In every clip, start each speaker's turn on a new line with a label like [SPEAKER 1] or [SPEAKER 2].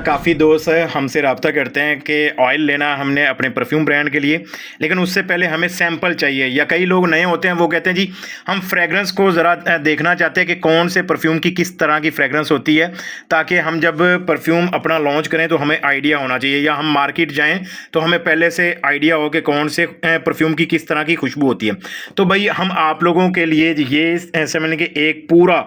[SPEAKER 1] काफ़ी दोस्त हमसे रब्ता करते हैं कि ऑयल लेना हमने अपने परफ्यूम ब्रांड के लिए, लेकिन उससे पहले हमें सैंपल चाहिए। या कई लोग नए होते हैं, वो कहते हैं जी हम फ्रेगरेंस को ज़रा देखना चाहते हैं कि कौन से परफ्यूम की किस तरह की फ्रेगरेंस होती है, ताकि हम जब परफ्यूम अपना लॉन्च करें तो हमें आइडिया होना चाहिए, या हम मार्केट जाएँ तो हमें पहले से आइडिया हो कि कौन से परफ्यूम की किस तरह की खुशबू होती है। तो भाई हम आप लोगों के लिए ये समझने के एक पूरा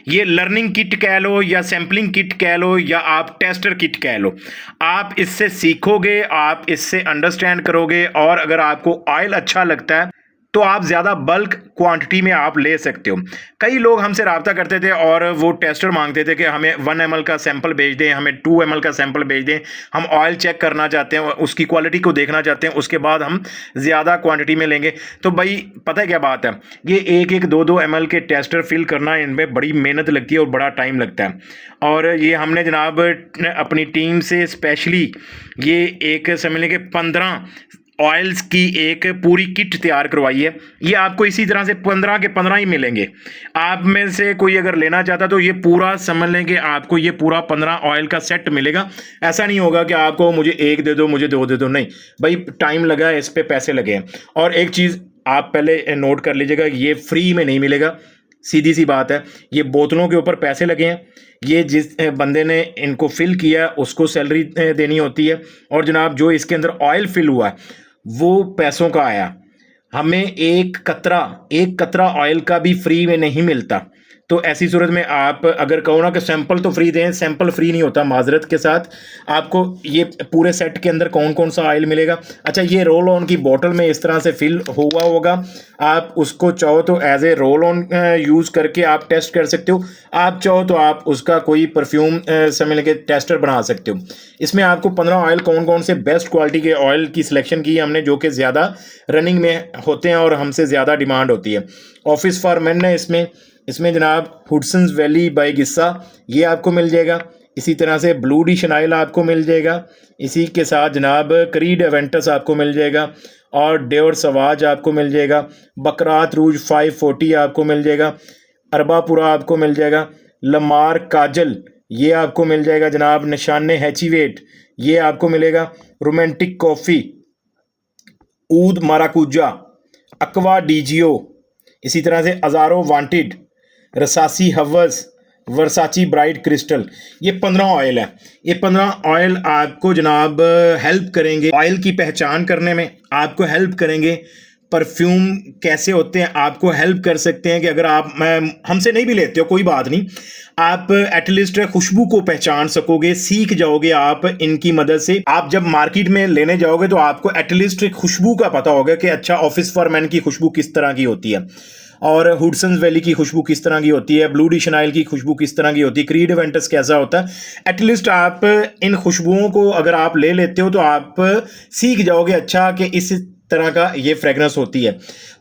[SPEAKER 1] ये लर्निंग किट कह लो या सैम्पलिंग किट कह लो या आप टेस्टर किट कह लो, आप इससे सीखोगे, आप इससे अंडरस्टैंड करोगे, और अगर आपको ऑयल अच्छा लगता है तो आप ज़्यादा बल्क क्वांटिटी में आप ले सकते हो। कई लोग हमसे रब्ता करते थे और वो टेस्टर मांगते थे कि हमें 1 ml का सैंपल भेज दें, हमें 2 ml का सैंपल भेज दें, हम ऑयल चेक करना चाहते हैं, उसकी क्वालिटी को देखना चाहते हैं, उसके बाद हम ज़्यादा क्वांटिटी में लेंगे। तो भाई पता है क्या बात है, ये 1-1 2-2 ml के टेस्टर फिल करना, इनमें बड़ी मेहनत लगती है और बड़ा टाइम लगता है। और ये हमने जनाब अपनी टीम से स्पेशली ये एक समझ लें कि 15 ऑयल्स की एक पूरी किट तैयार करवाई है। ये आपको इसी तरह से 15 के 15 ही मिलेंगे। आप में से कोई अगर लेना चाहता तो ये पूरा समझ लें कि आपको ये पूरा 15 ऑयल का सेट मिलेगा। ऐसा नहीं होगा कि आपको मुझे 1 दे दो, मुझे 2 दे दो, नहीं भाई, टाइम लगा है, इस पे पैसे लगे हैं। और एक चीज़ आप पहले नोट कर लीजिएगा, ये फ्री में नहीं मिलेगा, सीधी सी बात है। ये बोतलों के ऊपर पैसे लगे हैं, ये जिस बंदे ने इनको फिल किया उसको सैलरी देनी होती है, और जनाब जो इसके अंदर ऑयल फिल हुआ है वो पैसों का आया। हमें एक कतरा ऑयल का भी फ्री में नहीं मिलता। तो ऐसी सूरत में आप अगर कहो ना कि सैंपल तो फ्री दें, सैंपल फ्री नहीं होता। माजरत के साथ आपको ये पूरे सेट के अंदर कौन कौन सा ऑयल मिलेगा। अच्छा, ये रोल ऑन की बोतल में इस तरह से फिल हुआ होगा, आप उसको चाहो तो as a roll on use करके आप टेस्ट कर सकते हो। आप चाहो तो आप उसका कोई परफ्यूम समझ के टेस्टर बना सकते हो। इसमें आपको 15 ऑयल कौन कौन से बेस्ट क्वालिटी के ऑयल की सिलेक्शन की है हमने, जो कि ज़्यादा रनिंग में होते हैं और हमसे ज़्यादा डिमांड होती है। ऑफिस फॉर मेन है इसमें जनाब हुडसन्स वैली बाय गिस्सा ये आपको मिल जाएगा। इसी तरह से ब्लू डी शनाइल आपको मिल जाएगा। इसी के साथ जनाब क्रीड एवेंटस आपको मिल जाएगा, और डेवर सवाज आपको मिल जाएगा। बकरात रूज 540 आपको मिल जाएगा। अरबापुरा आपको मिल जाएगा। लमार काजल ये आपको मिल जाएगा जनाब। निशाने हैचीवेट ये आपको मिलेगा। रोमांटिक कॉफ़ी, ऊद माराकूजा, अक्वा डीजियो, इसी तरह से अजारो वांटेड, रसासी हवस, वर्साची ब्राइट क्रिस्टल, ये 15 ऑयल है। ये 15 ऑयल आपको जनाब हेल्प करेंगे ऑयल की पहचान करने में, आपको हेल्प करेंगे परफ्यूम कैसे होते हैं, आपको हेल्प कर सकते हैं कि अगर आप हमसे नहीं भी लेते हो कोई बात नहीं, आप एटलीस्ट खुशबू को पहचान सकोगे, सीख जाओगे आप इनकी मदद से। आप जब मार्केट में लेने जाओगे तो आपको एटलीस्ट खुशबू का पता होगा कि अच्छा ऑफिस फॉर मैन की खुशबू किस तरह की होती है, और हुडसन्स वैली की खुशबू किस तरह की होती है, ब्लू डी शनाइल की खुशबू किस तरह की होती है, क्रीड एवेंटस कैसा होता है। एटलीस्ट आप इन खुशबुओं को अगर आप ले लेते हो तो आप सीख जाओगे अच्छा कि इस तरह का ये फ्रेगरेंस होती है।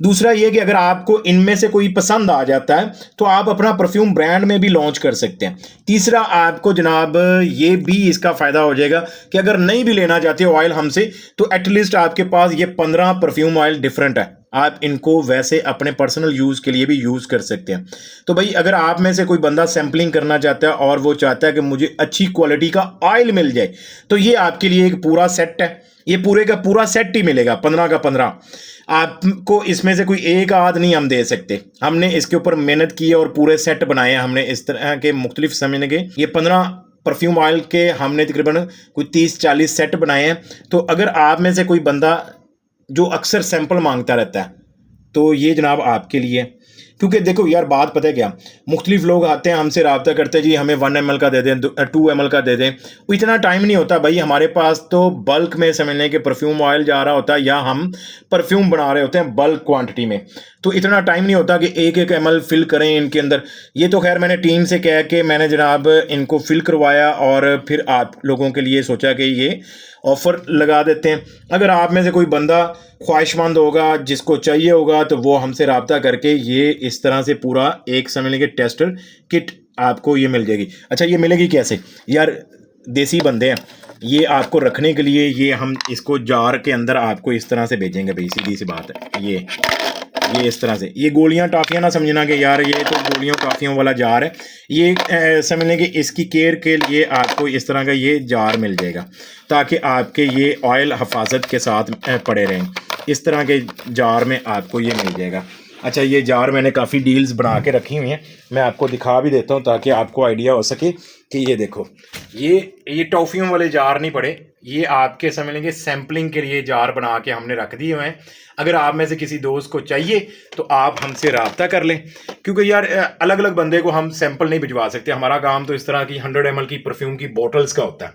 [SPEAKER 1] दूसरा ये कि अगर आपको इनमें से कोई पसंद आ जाता है तो आप अपना परफ्यूम ब्रांड में भी लॉन्च कर सकते हैं। तीसरा आपको जनाब ये भी इसका फ़ायदा हो जाएगा कि अगर नहीं भी लेना चाहते हो ऑयल हमसे, तो एटलीस्ट आपके पास ये 15 परफ्यूम ऑयल डिफरेंट है, आप इनको वैसे अपने पर्सनल यूज़ के लिए भी यूज़ कर सकते हैं। तो भाई अगर आप में से कोई बंदा सैम्पलिंग करना चाहता है और वो चाहता है कि मुझे अच्छी क्वालिटी का ऑयल मिल जाए, तो ये आपके लिए एक पूरा सेट है। ये पूरे का पूरा सेट ही मिलेगा 15 का 15। आपको इसमें से कोई एक आध नहीं हम दे सकते, हमने इसके ऊपर मेहनत की है और पूरे सेट बनाए हैं हमने इस तरह के मुख्तलिफ समझने के। ये 15 परफ्यूम ऑयल के हमने तकरीबन कोई 30-40 सेट बनाए हैं। तो अगर आप में से कोई बंदा जो अक्सर सैंपल मांगता रहता है तो ये जनाब आपके लिए, क्योंकि देखो यार बात पता है क्या, मुख्तलिफ लोग आते हैं हमसे रब्ता करते हैं जी हमें 1 ml का दे दें, 2 ml का दे दें। वो इतना टाइम नहीं होता भाई हमारे पास, तो बल्क में समझने के परफ्यूम ऑयल जा रहा होता है या हम परफ्यूम बना रहे होते हैं बल्क क्वांटिटी में, तो इतना टाइम नहीं होता कि 1-1 ml फिल करें इनके अंदर। ये तो खैर मैंने टीम से कह के मैंने जनाब इनको फिल करवाया और फिर आप लोगों के लिए सोचा कि ये ऑफ़र लगा देते हैं। अगर आप में से कोई बंदा ख्वाहिशमंद होगा, जिसको चाहिए होगा, तो वो हमसे रब्ता करके ये इस तरह से पूरा एक समझ लेंगे टेस्टर किट आपको ये मिल जाएगी। अच्छा, ये मिलेगी कैसे यार, देसी बंदे हैं, ये आपको रखने के लिए ये हम इसको जार के अंदर आपको इस तरह से भेजेंगे भाई, सीधी सी बात है। ये इस तरह से, ये गोलियां टॉफ़ियाँ ना समझना कि यार ये तो गोलियों टॉफ़ियों वाला जार है, ये समझ लें कि इसकी केयर के लिए आपको इस तरह का ये जार मिल जाएगा ताकि आपके ये ऑयल हफाजत के साथ पड़े रहें। इस तरह के जार में आपको ये मिल जाएगा। अच्छा, ये जार मैंने काफ़ी डील्स बना के रखी हुई हैं, मैं आपको दिखा भी देता हूँ ताकि आपको आइडिया हो सके कि ये देखो, ये टॉफ़ियों वाले जार नहीं पड़े, ये आपके समझ लेंगे सैम्पलिंग के लिए जार बना के हमने रख दिए हुए हैं। अगर आप में से किसी दोस्त को चाहिए तो आप हमसे रब्ता कर लें, क्योंकि यार अलग अलग बंदे को हम सैंपल नहीं भिजवा सकते। हमारा काम तो इस तरह की 100 ml की परफ्यूम की बोटल्स का होता है,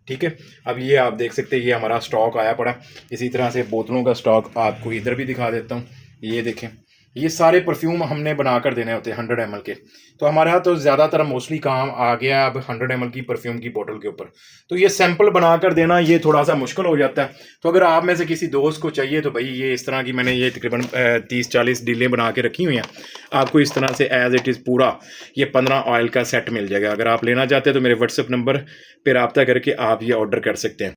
[SPEAKER 1] ठीक है। अब ये आप देख सकते हैं, ये हमारा स्टॉक आया पड़ा। इसी तरह से बोतलों का स्टॉक आपको इधर भी दिखा देता हूँ। ये देखें, ये सारे परफ्यूम हमने बना कर देने होते हैं 100 ml के। तो हमारे यहाँ तो ज़्यादातर मोस्टली काम आ गया अब 100 ml की परफ्यूम की बोतल के ऊपर। तो ये सैंपल बना कर देना ये थोड़ा सा मुश्किल हो जाता है। तो अगर आप में से किसी दोस्त को चाहिए तो भाई ये इस तरह की मैंने ये तकरीबन 30-40 डीलें बना के रखी हुई हैं। आपको इस तरह से एज़ इट इज़ पूरा ये 15 ऑयल का सेट मिल जाएगा। अगर आप लेना चाहते हैं तो मेरे व्हाट्सएप नंबर पर रब्ता करके आप ये ऑर्डर कर सकते हैं।